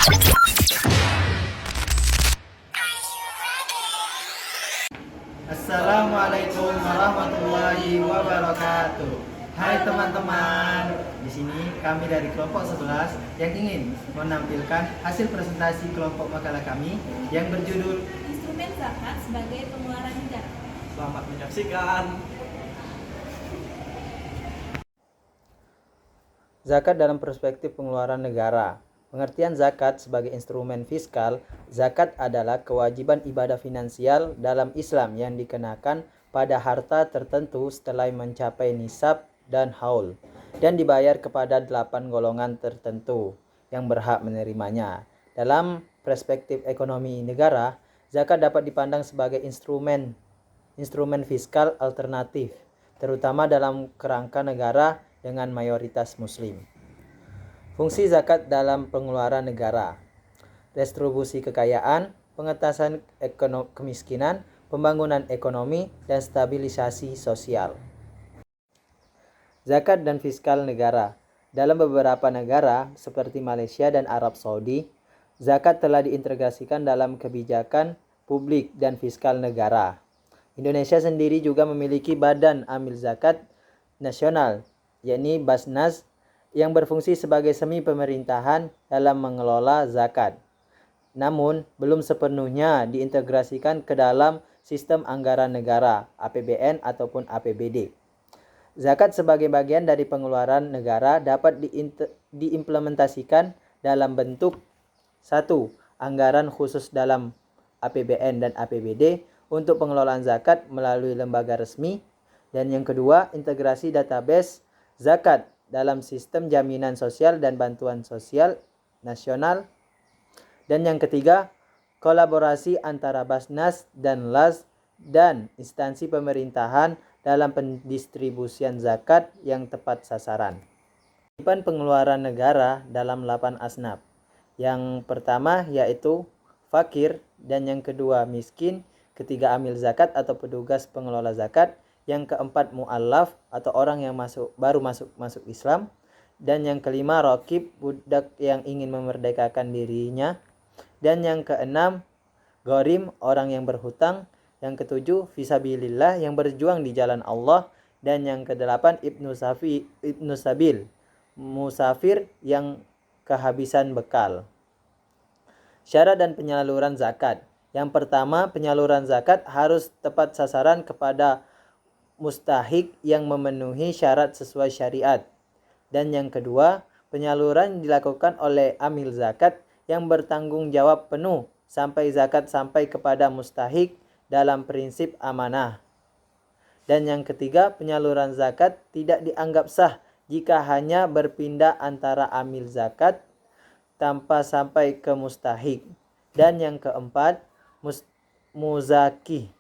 Assalamualaikum warahmatullahi wabarakatuh. Hai teman-teman, di sini kami dari kelompok 11 yang ingin menampilkan hasil presentasi kelompok makalah kami yang berjudul Instrumen zakat sebagai pengeluaran negara. Selamat menyaksikan. Zakat dalam perspektif pengeluaran negara. Pengertian zakat sebagai instrumen fiskal. Zakat adalah kewajiban ibadah finansial dalam Islam yang dikenakan pada harta tertentu setelah mencapai nisab dan haul, dan dibayar kepada 8 golongan tertentu yang berhak menerimanya. Dalam perspektif ekonomi negara, zakat dapat dipandang sebagai instrumen fiskal alternatif, terutama dalam kerangka negara dengan mayoritas muslim. Fungsi zakat dalam pengeluaran negara: distribusi kekayaan, pengentasan kemiskinan, pembangunan ekonomi, dan stabilisasi sosial. Zakat dan fiskal negara. Dalam beberapa negara seperti Malaysia dan Arab Saudi, zakat telah diintegrasikan dalam kebijakan publik dan fiskal negara. Indonesia sendiri juga memiliki Badan Amil Zakat Nasional, yakni Basnas, yang berfungsi sebagai semi pemerintahan dalam mengelola zakat. Namun, belum sepenuhnya diintegrasikan ke dalam sistem anggaran negara, APBN ataupun APBD. Zakat sebagai bagian dari pengeluaran negara dapat diimplementasikan dalam bentuk 1. Anggaran khusus dalam APBN dan APBD untuk pengelolaan zakat melalui lembaga resmi, dan yang kedua, integrasi database zakat dalam sistem jaminan sosial dan bantuan sosial nasional, dan yang ketiga, kolaborasi antara Basnas dan LAS dan instansi pemerintahan dalam pendistribusian zakat yang tepat sasaran. Kewajiban pengeluaran negara dalam 8 asnaf. Yang pertama yaitu fakir, dan yang kedua miskin, ketiga amil zakat atau petugas pengelola zakat, yang keempat mu'allaf atau orang yang baru masuk Islam, dan yang kelima raqib, budak yang ingin memerdekakan dirinya, dan yang keenam gharim, orang yang berhutang, yang ketujuh fisabilillah, yang berjuang di jalan Allah, dan yang kedelapan ibnu sabil, musafir yang kehabisan bekal. Syarat dan penyaluran zakat. Yang pertama, penyaluran zakat harus tepat sasaran kepada mustahik yang memenuhi syarat sesuai syariat. Dan yang kedua, penyaluran dilakukan oleh amil zakat yang bertanggung jawab penuh sampai zakat sampai kepada mustahik dalam prinsip amanah. Dan yang ketiga, penyaluran zakat tidak dianggap sah jika hanya berpindah antara amil zakat tanpa sampai ke mustahik. Dan yang keempat, muzaki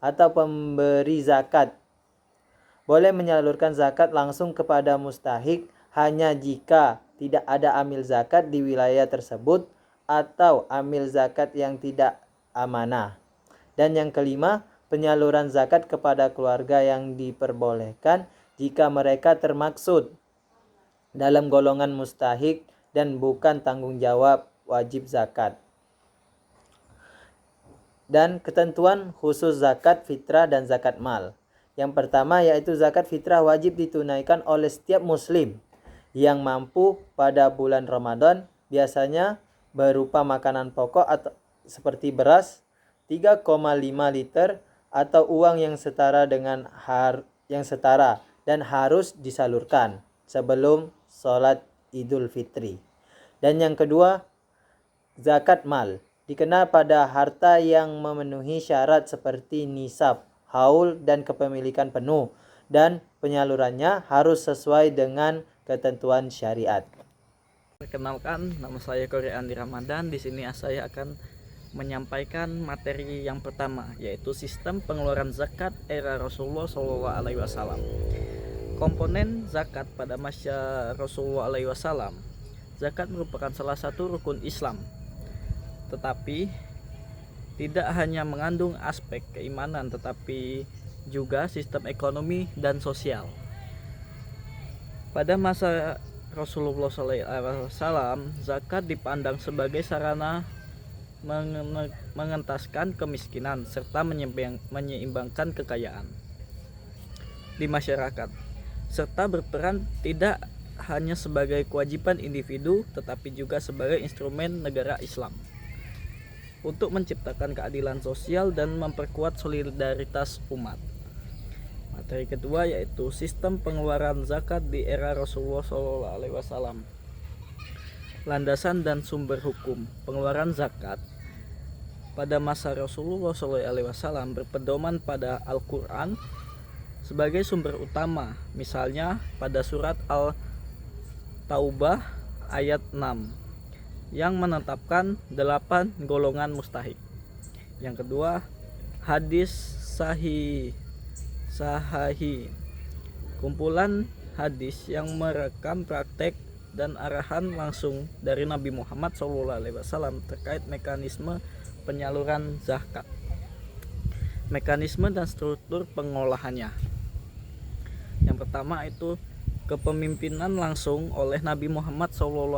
atau pemberi zakat boleh menyalurkan zakat langsung kepada mustahik hanya jika tidak ada amil zakat di wilayah tersebut atau amil zakat yang tidak amanah. Dan yang kelima, penyaluran zakat kepada keluarga yang diperbolehkan jika mereka termaksud dalam golongan mustahik dan bukan tanggung jawab wajib zakat. Dan ketentuan khusus zakat fitrah dan zakat mal. Yang pertama yaitu zakat fitrah wajib ditunaikan oleh setiap muslim yang mampu pada bulan Ramadan, biasanya berupa makanan pokok atau seperti beras 3,5 liter atau uang yang setara dengan dan harus disalurkan sebelum sholat Idul Fitri. Dan yang kedua, zakat mal dikenal pada harta yang memenuhi syarat seperti nisab, haul, dan kepemilikan penuh, dan penyalurannya harus sesuai dengan ketentuan syariat. Perkenalkan, nama saya Korea Andi Ramadan. Di sini saya akan menyampaikan materi yang pertama, yaitu sistem pengeluaran zakat era Rasulullah SAW. Komponen zakat pada masa Rasulullah SAW. Zakat merupakan salah satu rukun Islam, tetapi tidak hanya mengandung aspek keimanan, tetapi juga sistem ekonomi dan sosial. Pada masa Rasulullah SAW, zakat dipandang sebagai sarana mengentaskan kemiskinan serta menyeimbangkan kekayaan di masyarakat, serta berperan tidak hanya sebagai kewajiban individu tetapi juga sebagai instrumen negara Islam untuk menciptakan keadilan sosial dan memperkuat solidaritas umat. Materi kedua yaitu sistem pengeluaran zakat di era Rasulullah SAW. Landasan dan sumber hukum pengeluaran zakat pada masa Rasulullah SAW berpedoman pada Al-Quran sebagai sumber utama, misalnya pada surat Al-Taubah ayat 6 yang menetapkan 8 golongan mustahik. Yang kedua, hadis sahih, kumpulan hadis yang merekam praktek dan arahan langsung dari Nabi Muhammad SAW terkait mekanisme penyaluran zakat, mekanisme dan struktur pengolahannya. Yang pertama itu kepemimpinan langsung oleh Nabi Muhammad SAW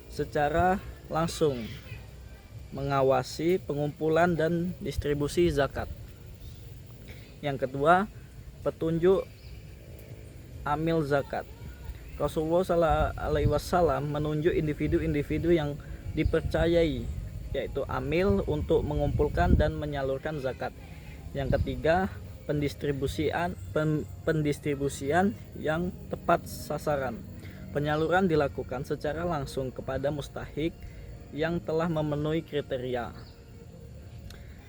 secara langsung mengawasi pengumpulan dan distribusi zakat. Yang kedua, petunjuk amil zakat. Rasulullah SAW menunjuk individu-individu yang dipercayai, yaitu amil, untuk mengumpulkan dan menyalurkan zakat. Yang ketiga, pendistribusian yang tepat sasaran. Penyaluran dilakukan secara langsung kepada mustahik yang telah memenuhi kriteria.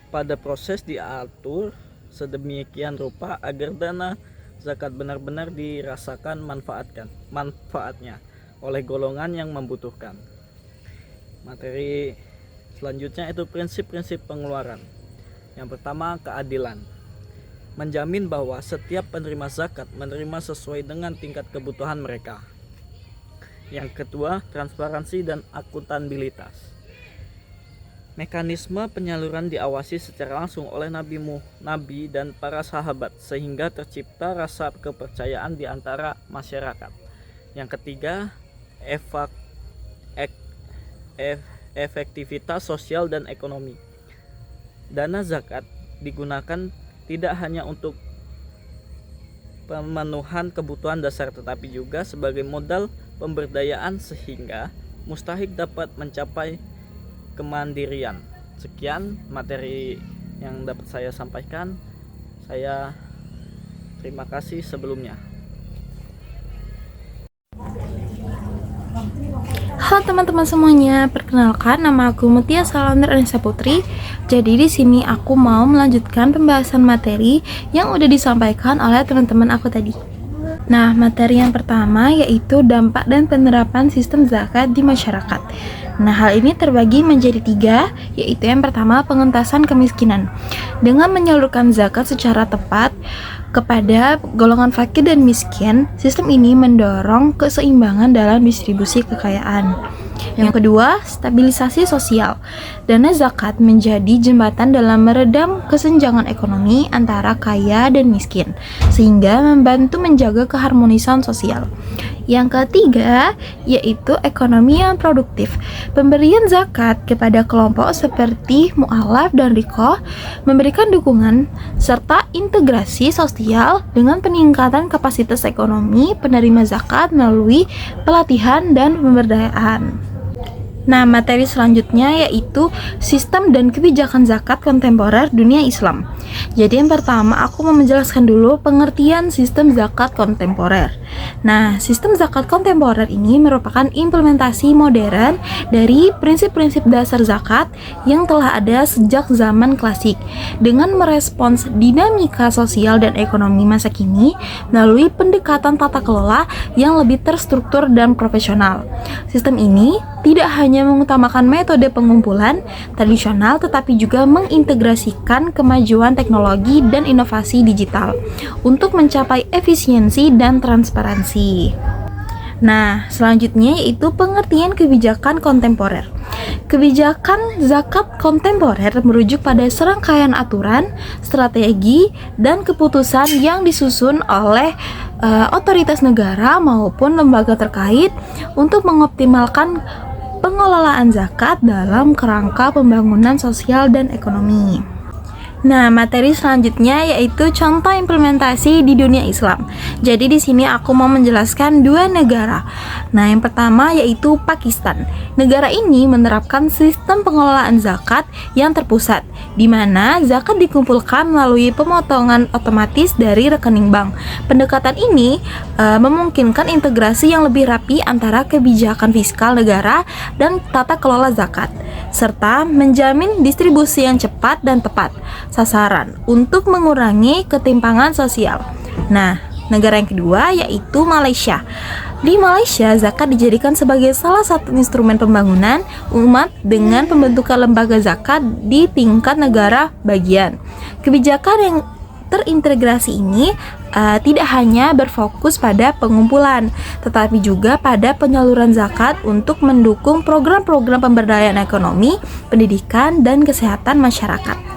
Pada proses diatur sedemikian rupa agar dana zakat benar-benar dirasakan manfaatnya oleh golongan yang membutuhkan. Materi selanjutnya itu prinsip-prinsip pengeluaran. Yang pertama, keadilan. Menjamin bahwa setiap penerima zakat menerima sesuai dengan tingkat kebutuhan mereka. Yang kedua, transparansi dan akuntabilitas. Mekanisme penyaluran diawasi secara langsung oleh nabi dan para sahabat sehingga tercipta rasa kepercayaan di antara masyarakat. Yang ketiga, efektivitas sosial dan ekonomi. Dana zakat digunakan tidak hanya untuk pemenuhan kebutuhan dasar tetapi juga sebagai modal pemberdayaan sehingga mustahik dapat mencapai kemandirian. Sekian materi yang dapat saya sampaikan. Saya terima kasih sebelumnya. Halo teman-teman semuanya, perkenalkan nama aku Mutia Salander Anissa Putri. Jadi di sini aku mau melanjutkan pembahasan materi yang udah disampaikan oleh teman-teman aku tadi. Nah, materi yang pertama yaitu dampak dan penerapan sistem zakat di masyarakat. Nah, hal ini terbagi menjadi 3, yaitu yang pertama pengentasan kemiskinan. Dengan menyalurkan zakat secara tepat kepada golongan fakir dan miskin, sistem ini mendorong keseimbangan dalam distribusi kekayaan. Yang kedua, stabilisasi sosial. Dana zakat menjadi jembatan dalam meredam kesenjangan ekonomi antara kaya dan miskin, sehingga membantu menjaga keharmonisan sosial. Yang ketiga, yaitu ekonomi yang produktif. Pemberian zakat kepada kelompok seperti mu'alaf dan riqah memberikan dukungan serta integrasi sosial dengan peningkatan kapasitas ekonomi penerima zakat melalui pelatihan dan pemberdayaan. Nah, materi selanjutnya yaitu sistem dan kebijakan zakat kontemporer dunia Islam. Jadi yang pertama aku mau menjelaskan dulu pengertian sistem zakat kontemporer. Nah, sistem zakat kontemporer ini merupakan implementasi modern dari prinsip-prinsip dasar zakat yang telah ada sejak zaman klasik dengan merespons dinamika sosial dan ekonomi masa kini melalui pendekatan tata kelola yang lebih terstruktur dan profesional. Sistem ini tidak hanya mengutamakan metode pengumpulan tradisional tetapi juga mengintegrasikan kemajuan teknologi dan inovasi digital untuk mencapai efisiensi dan transparansi. Nah, selanjutnya yaitu pengertian kebijakan kontemporer. Kebijakan zakat kontemporer merujuk pada serangkaian aturan, strategi, dan keputusan yang disusun oleh otoritas negara maupun lembaga terkait untuk mengoptimalkan pengelolaan zakat dalam kerangka pembangunan sosial dan ekonomi. Nah, materi selanjutnya yaitu contoh implementasi di dunia Islam. Jadi di sini aku mau menjelaskan dua negara. Nah, yang pertama yaitu Pakistan. Negara ini menerapkan sistem pengelolaan zakat yang terpusat, di mana zakat dikumpulkan melalui pemotongan otomatis dari rekening bank. Pendekatan ini memungkinkan integrasi yang lebih rapi antara kebijakan fiskal negara dan tata kelola zakat, serta menjamin distribusi yang cepat dan tepat sasaran untuk mengurangi ketimpangan sosial. Nah, negara yang kedua yaitu Malaysia. Di Malaysia, zakat dijadikan sebagai salah satu instrumen pembangunan umat dengan pembentukan lembaga zakat di tingkat negara bagian. Kebijakan yang terintegrasi ini tidak hanya berfokus pada pengumpulan, tetapi juga pada penyaluran zakat untuk mendukung program-program pemberdayaan ekonomi, pendidikan, dan kesehatan masyarakat.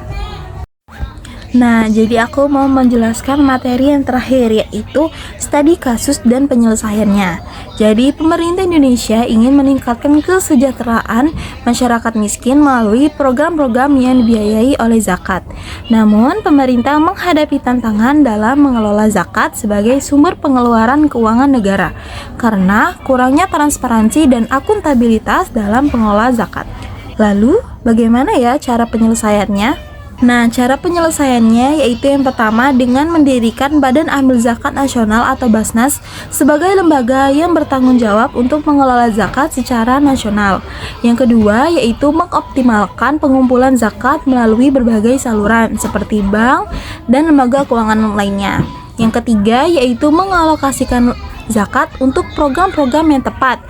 Nah, jadi aku mau menjelaskan materi yang terakhir, yaitu studi kasus dan penyelesaiannya. Jadi, pemerintah Indonesia ingin meningkatkan kesejahteraan masyarakat miskin melalui program-program yang dibiayai oleh zakat. Namun, pemerintah menghadapi tantangan dalam mengelola zakat sebagai sumber pengeluaran keuangan negara karena kurangnya transparansi dan akuntabilitas dalam pengelola zakat. Lalu, bagaimana ya cara penyelesaiannya? Nah, cara penyelesaiannya yaitu yang pertama dengan mendirikan Badan Amil Zakat Nasional atau Basnas sebagai lembaga yang bertanggung jawab untuk mengelola zakat secara nasional. Yang kedua yaitu mengoptimalkan pengumpulan zakat melalui berbagai saluran seperti bank dan lembaga keuangan lainnya. Yang ketiga yaitu mengalokasikan zakat untuk program-program yang tepat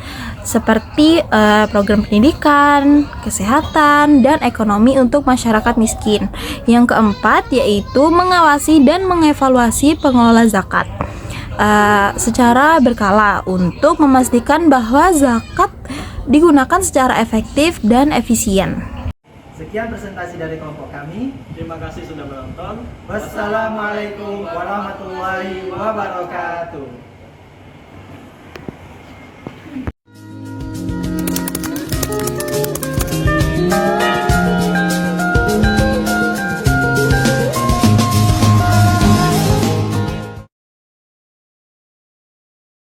seperti program pendidikan, kesehatan, dan ekonomi untuk masyarakat miskin. Yang keempat yaitu mengawasi dan mengevaluasi pengelola zakat secara berkala untuk memastikan bahwa zakat digunakan secara efektif dan efisien. Sekian presentasi dari kelompok kami. Terima kasih sudah menonton. Wassalamualaikum warahmatullahi wabarakatuh.